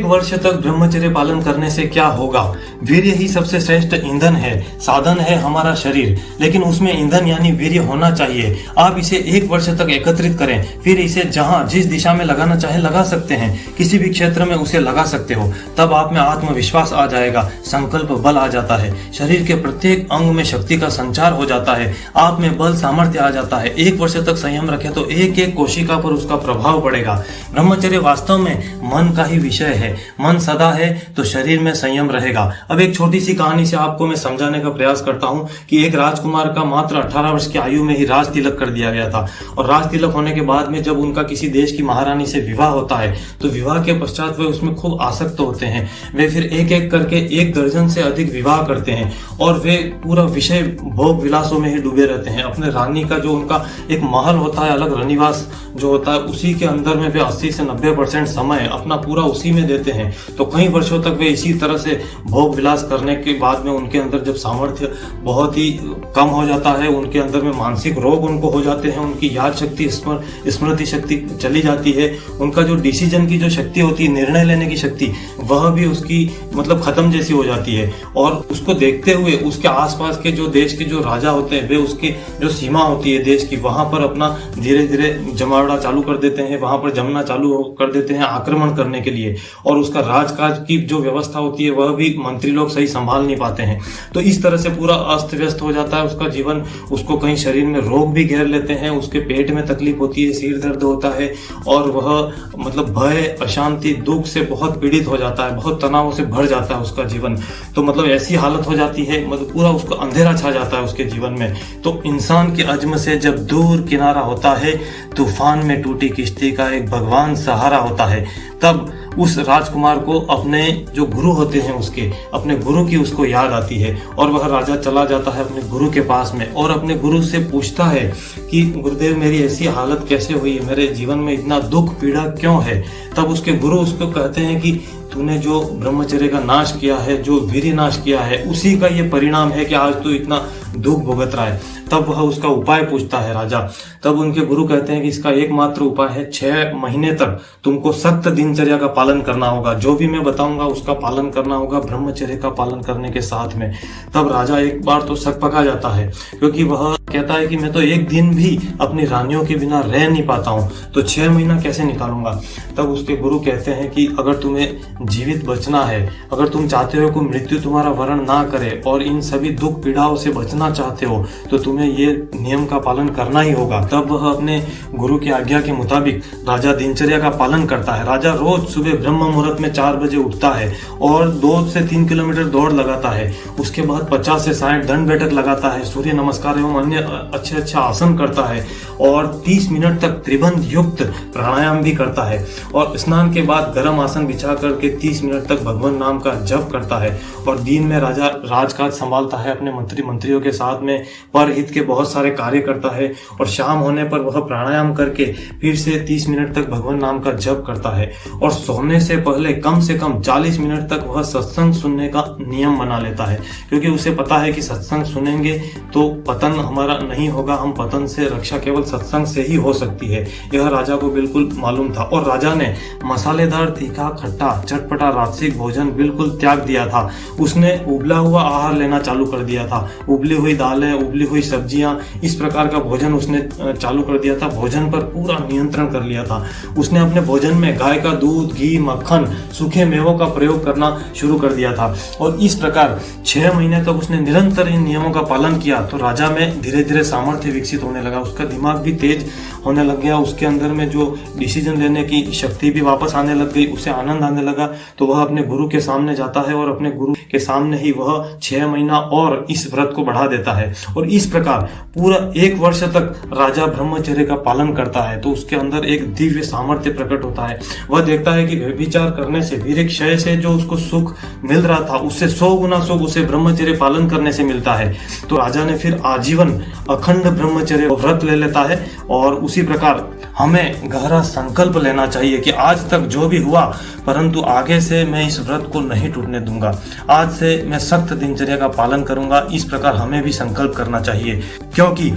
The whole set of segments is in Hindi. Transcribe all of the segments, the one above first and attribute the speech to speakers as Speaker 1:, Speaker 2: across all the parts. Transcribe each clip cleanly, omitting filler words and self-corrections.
Speaker 1: वर्ष तक ब्रह्मचर्य पालन करने से क्या होगा? वीर्य ही सबसे श्रेष्ठ ईंधन है, साधन है हमारा शरीर, लेकिन उसमें ईंधन यानी वीर्य होना चाहिए। आप इसे 1 वर्ष तक एकत्रित करें, फिर इसे जहां जिस दिशा में लगाना चाहे लगा सकते हैं, किसी भी क्षेत्र में उसे लगा सकते हो। तब आप में आत्मविश्वास आ जाएगा, संकल्प बल आ जाता है, शरीर के प्रत्येक अंग में शक्ति का संचार हो जाता है, आप में बल सामर्थ्य आ जाता है। 1 वर्ष तक संयम रखें तो एक एक कोशिका पर उसका प्रभाव पड़ेगा। ब्रह्मचर्य वास्तव में मन का ही विषय है। मन सदा है तो शरीर में संयम रहेगा। अब एक छोटी सी कहानी से आपको मैं समझाने का प्रयास करता हूं कि एक राजकुमार का मात्र 18 वर्ष की आयु में ही राज तिलक कर दिया गया था, और राज तिलक होने के बाद में जब उनका किसी देश की महारानी से विवाह होता है तो विवाह के पश्चात वे उसमें खूब आसक्त होते हैं। वे फिर एक एक करके 1 दर्जन से अधिक विवाह करते हैं और वे पूरा विषय भोग विलासों में ही डूबे रहते हैं। अपने रानी का जो उनका एक महल होता है, अलग रनिवास जो होता है, उसी के अंदर में वे 80 से 90% समय अपना पूरा उसी में देते हैं। तो कई वर्षों तक वे इसी तरह से भोग विलास करने के बाद में उनके अंदर जब सामर्थ्य बहुत ही कम हो जाता है, उनके अंदर में मानसिक रोग उनको हो जाते हैं, उनकी याद शक्ति स्मृति शक्ति चली जाती है, उनका जो डिसीजन की जो शक्ति होती है, निर्णय लेने की शक्ति, वह भी उसकी मतलब खत्म जैसी हो जाती है। और उसको देखते हुए उसके आसपास के जो देश के जो राजा होते हैं, वे उसकी जो सीमा होती है देश की, वहां पर अपना धीरे धीरे जमावड़ा चालू कर देते हैं, वहां पर जमना चालू कर देते हैं आक्रमण करने के लिए। और उसका राजकाज की जो व्यवस्था होती है वह भी मंत्री लोग सही संभाल नहीं पाते हैं। तो इस तरह से पूरा अस्त व्यस्त हो जाता है उसका जीवन। उसको कहीं शरीर में रोग भी घेर लेते हैं, उसके पेट में तकलीफ होती है, सिर दर्द होता है, और वह मतलब भय, अशांति, दुख से बहुत पीड़ित हो जाता है, बहुत तनाव से भर जाता है उसका जीवन। तो मतलब ऐसी हालत हो जाती है, मतलब पूरा उसको अंधेरा छा जाता है उसके जीवन में। तो इंसान के अज़्म से जब दूर किनारा होता है, तूफान में टूटी किश्ती का एक भगवान सहारा होता है, तब उस राजकुमार को अपने जो गुरु होते हैं उसके अपने गुरु की उसको याद आती है, और वह राजा चला जाता है अपने गुरु के पास में और अपने गुरु से पूछता है कि गुरुदेव मेरी ऐसी हालत कैसे हुई, मेरे जीवन में इतना दुख पीड़ा क्यों है। तब उसके गुरु उसको कहते हैं कि तूने जो ब्रह्मचर्य का नाश किया है, जो वीर्य नाश किया है, उसी का ये परिणाम है कि आज तू इतना दुख भुगत रहा है। तब वह उसका उपाय पूछता है राजा। तब उनके गुरु कहते हैं कि इसका एकमात्र उपाय है 6 महीने तक तुमको सख्त दिनचर्या का पालन करना होगा, जो भी मैं बताऊंगा उसका पालन करना होगा, ब्रह्मचर्य का पालन करने के साथ में। तब राजा एक बार तो सकपका जाता है, क्योंकि वह कहता है कि मैं तो एक दिन भी अपनी रानियों के बिना रह नहीं पाता हूँ, तो 6 महीना कैसे निकालूंगा। तब उसके गुरु कहते हैं कि अगर तुम्हें जीवित बचना है, अगर तुम चाहते हो कि मृत्यु तुम्हारा वरण ना करे और इन सभी दुख पीड़ाओं से बचना चाहते हो, तो तुम्हें ये नियम का पालन करना ही होगा। तब वह अपने गुरु की आज्ञा के मुताबिक राजा दिनचर्या का पालन करता है। राजा रोज सुबह ब्रह्म मुहूर्त में 4 बजे उठता है और 2 से 3 किलोमीटर दौड़ लगाता है। उसके बाद 50 से 60 दंड बैठक लगाता है, सूर्य नमस्कार एवं अन्य अच्छे आसन करता है, और 30 मिनट तक त्रिबंध युक्त प्राणायाम भी करता है, और स्नान के बाद गर्म आसन बिछा करके 30 मिनट तक भगवान नाम का जप करता है। और दिन में राजा राजकाज संभालता है, अपने मंत्रियों के साथ में परहित के बहुत सारे कार्य करता है, और शाम होने पर वह प्राणायाम करके फिर से 30 मिनट तक भगवान नाम का जप करता है। और सोने से पहले कम से कम 40 मिनट तक वह सत्संग सुनने का नियम बना लेता है, क्योंकि उसे पता है कि सत्संग सुनेंगे तो पतन हमारा नहीं होगा, हम पतन से रक्षा केवल सत्संग से ही हो सकती है। यह राजा को बिल्कुल मालूम था, और राजा ने मसालेदार, तीखा, खट्टा, चटपटा राजसिक भोजन बिल्कुल त्याग दिया था। उसने उबला हुआ आहार लेना चालू कर दिया था, उबली हुई दालें, उबली हुई सब्जियां, इस प्रकार का भोजन उसने चालू कर दिया था। भोजन पर पूरा नियंत्रण कर लिया था। उसने अपने भोजन में गाय का दूध, घी, मक्खन, सूखे मेवों का प्रयोग करना शुरू कर दिया था, और इस प्रकार 6 महीने तक उसने निरंतर इन नियमों का पालन किया। तो राजा में धीरे धीरे सामर्थ्य विकसित होने लगा, उसका दिमाग भी तेज होने लग गया, उसके अंदर में जो डिसीजन लेने की शक्ति भी वापस आने लग गई, उसे आनंद आने लगा। तो वह अपने गुरु के सामने जाता है और अपने गुरु के सामने ही वह 6 महीना और इस व्रत को बढ़ा देता है, और इस प्रकार पूरा 1 वर्ष तक राजा ब्रह्मचर्य का पालन करता है। तो उसके अंदर एक दिव्य सामर्थ्य प्रकट होता है। वह देखता है कि व्यभिचार करने से, वीर्य क्षय से जो उसको सुख मिल रहा था, उससे 100 गुना सुख उसे ब्रह्मचर्य पालन करने से मिलता है। तो राजा ने फिर आजीवन अखंड ब्रह्मचर्य व्रत ले लेता है, और उसी प्रकार हमें गहरा संकल्प लेना चाहिए कि आज तक जो भी हुआ, परंतु आगे से मैं इस व्रत को नहीं टूटने दूंगा, आज से मैं सख्त दिनचर्या का पालन करूंगा। इस प्रकार हमें भी संकल्प करना चाहिए, क्योंकि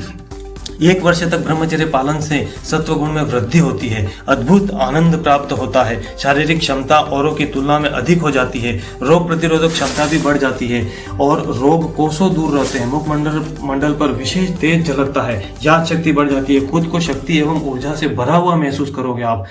Speaker 1: 1 वर्ष तक ब्रह्मचर्य पालन से सत्व गुण में वृद्धि होती है, अद्भुत आनंद प्राप्त होता है, शारीरिक क्षमता औरों की तुलना में अधिक हो जाती है, रोग प्रतिरोधक क्षमता भी बढ़ जाती है और रोग कोसों दूर रहते हैं। मुखमंडल पर विशेष तेज झलकता है, याद शक्ति बढ़ जाती है, खुद को शक्ति एवं ऊर्जा से भरा हुआ महसूस करोगे आप।